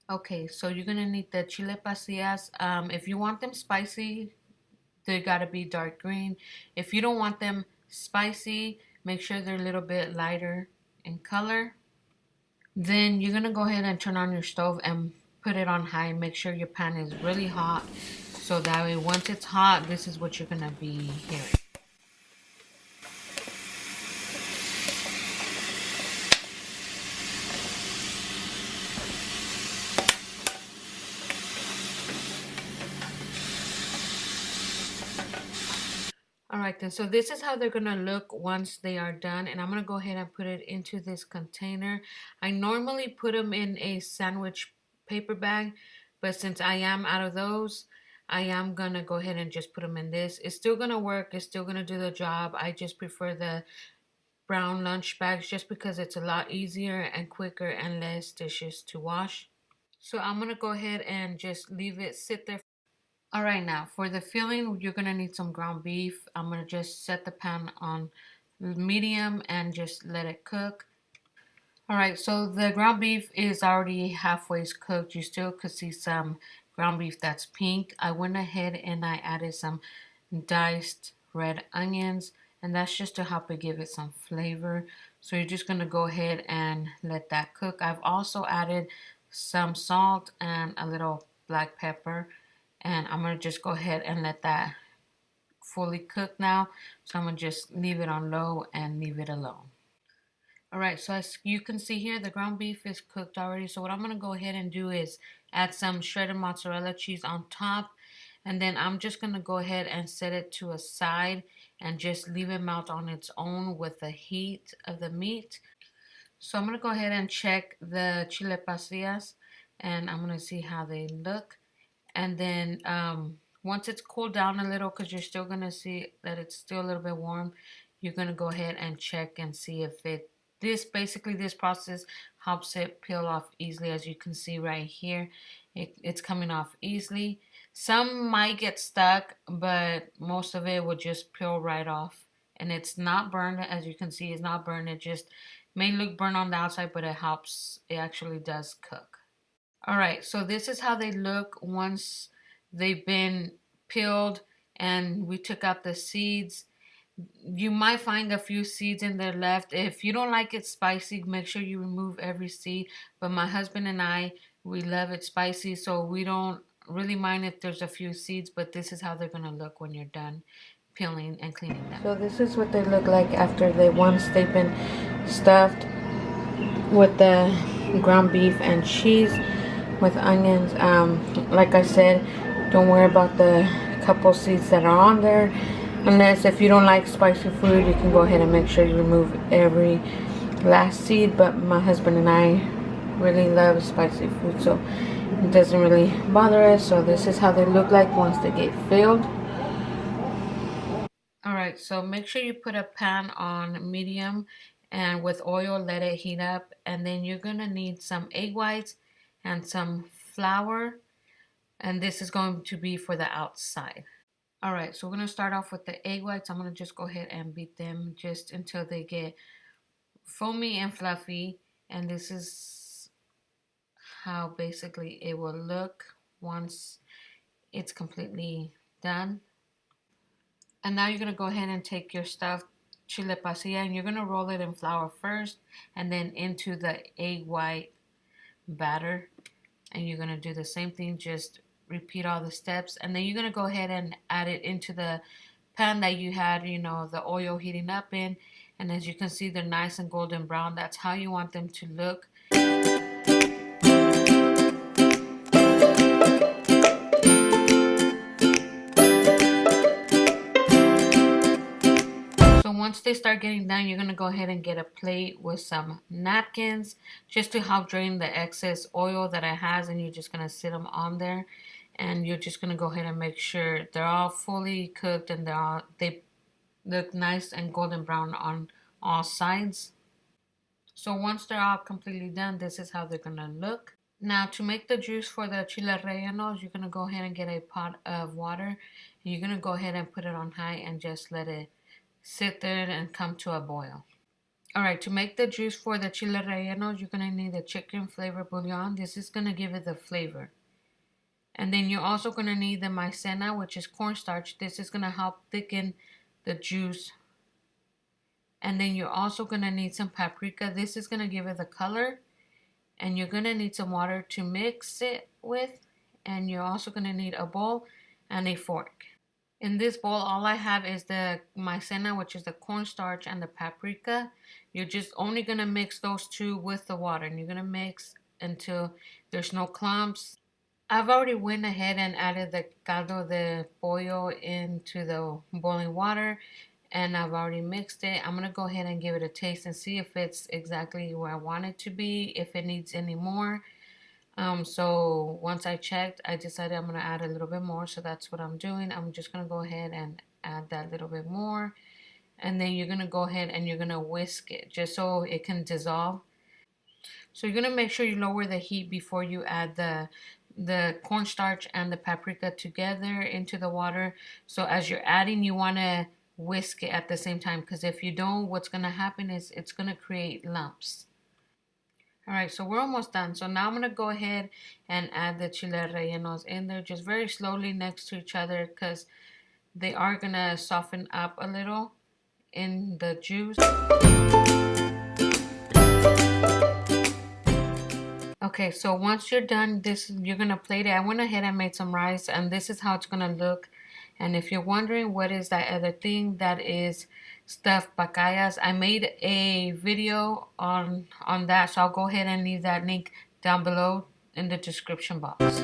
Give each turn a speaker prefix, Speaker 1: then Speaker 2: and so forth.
Speaker 1: Okay, so you're gonna need the chile pasillas. If you want them spicy, they gotta be dark green. If you don't want them spicy, make sure they're a little bit lighter in color. Then you're gonna go ahead and turn on your stove and put it on high. Make sure your pan is really hot, so that way once it's hot, this is what you're gonna be hearing. Alright then, so this is how they're gonna look once they are done, and I'm gonna go ahead and put it into this container. I normally put them in a sandwich paper bag, but since I am out of those, I am gonna go ahead and just put them in this. It's still gonna work, it's still gonna do the job. I just prefer the brown lunch bags just because it's a lot easier and quicker and less dishes to wash. So I'm gonna go ahead and just leave it sit there. All right, now for the filling, you're gonna need some ground beef. I'm gonna just set the pan on medium and just let it cook. All right, so the ground beef is already halfway cooked. You still could see some ground beef that's pink. I went ahead and I added some diced red onions, and that's just to help it give it some flavor. So you're just gonna go ahead and let that cook. I've also added some salt and a little black pepper, and I'm gonna just go ahead and let that fully cook now. So I'm gonna just leave it on low and leave it alone. All right, so as you can see here, the ground beef is cooked already. So what I'm gonna go ahead and do is add some shredded mozzarella cheese on top. And then I'm just gonna go ahead and set it to a side and just leave it melt on its own with the heat of the meat. So I'm gonna go ahead and check the chile pasillas and I'm gonna see how they look. And then once it's cooled down a little, because you're still gonna see that it's still a little bit warm, you're gonna go ahead and check and see if it this process helps it peel off easily. As you can see right here, it's coming off easily. Some might get stuck, but most of it will just peel right off, and it's not burned. As you can see, it's not burned. It just may look burnt on the outside, but it helps. It actually does cook. All right, so this is how they look once they've been peeled and we took out the seeds. You might find a few seeds in there left. If you don't like it spicy, make sure you remove every seed. But my husband and I, we love it spicy, so we don't really mind if there's a few seeds, but this is how they're gonna look when you're done peeling and cleaning them. So this is what they look like after once they've been stuffed with the ground beef and cheese with onions. Like I said, don't worry about the couple seeds that are on there, unless if you don't like spicy food, you can go ahead and make sure you remove every last seed. But my husband and I really love spicy food, so it doesn't really bother us. So this is how they look like once they get filled. Alright, so make sure you put a pan on medium and with oil let it heat up, and then you're gonna need some egg whites and some flour, and this is going to be for the outside. Alright, so we're gonna start off with the egg whites. I'm gonna just go ahead and beat them just until they get foamy and fluffy, and this is how basically it will look once it's completely done. And now you're going to go ahead and take your stuffed chile pasilla and you're going to roll it in flour first and then into the egg white batter. And you're going to do the same thing, just repeat all the steps. And then you're going to go ahead and add it into the pan that you had, the oil heating up in. And as you can see, they're nice and golden brown. That's how you want them to look. Once they start getting done, you're going to go ahead and get a plate with some napkins just to help drain the excess oil that it has, and you're just going to sit them on there, and you're just going to go ahead and make sure they're all fully cooked and they look nice and golden brown on all sides. So once they're all completely done, this is how they're going to look. Now to make the juice for the Chile Rellenos, you're going to go ahead and get a pot of water, and you're going to go ahead and put it on high and just let it sit there and come to a boil. Alright, to make the juice for the chile rellenos, you're going to need a chicken flavor bouillon. This is going to give it the flavor. And then you're also going to need the maicena, which is cornstarch. This is going to help thicken the juice. And then you're also going to need some paprika. This is going to give it the color. And you're going to need some water to mix it with. And you're also going to need a bowl and a fork. In this bowl, all I have is the maicena, which is the cornstarch, and the paprika. You're just only going to mix those two with the water. And you're going to mix until there's no clumps. I've already went ahead and added the caldo de pollo into the boiling water, and I've already mixed it. I'm going to go ahead and give it a taste and see if it's exactly where I want it to be, if it needs any more. So once I checked, I decided I'm going to add a little bit more, so that's what I'm doing. I'm just going to go ahead and add that little bit more, and then you're going to go ahead and you're going to whisk it just so it can dissolve. So you're going to make sure you lower the heat before you add the cornstarch and the paprika together into the water. So as you're adding, you want to whisk it at the same time, because if you don't, what's going to happen is it's going to create lumps. Alright, so we're almost done. So now I'm going to go ahead and add the chile rellenos in there just very slowly next to each other, because they are going to soften up a little in the juice. Okay, so once you're done, you're gonna plate it. I went ahead and made some rice, and this is how it's gonna look. And if you're wondering what is that other thing, that is stuffed PACAYAS. I made a video on that, so I'll go ahead and leave that link down below in the description box.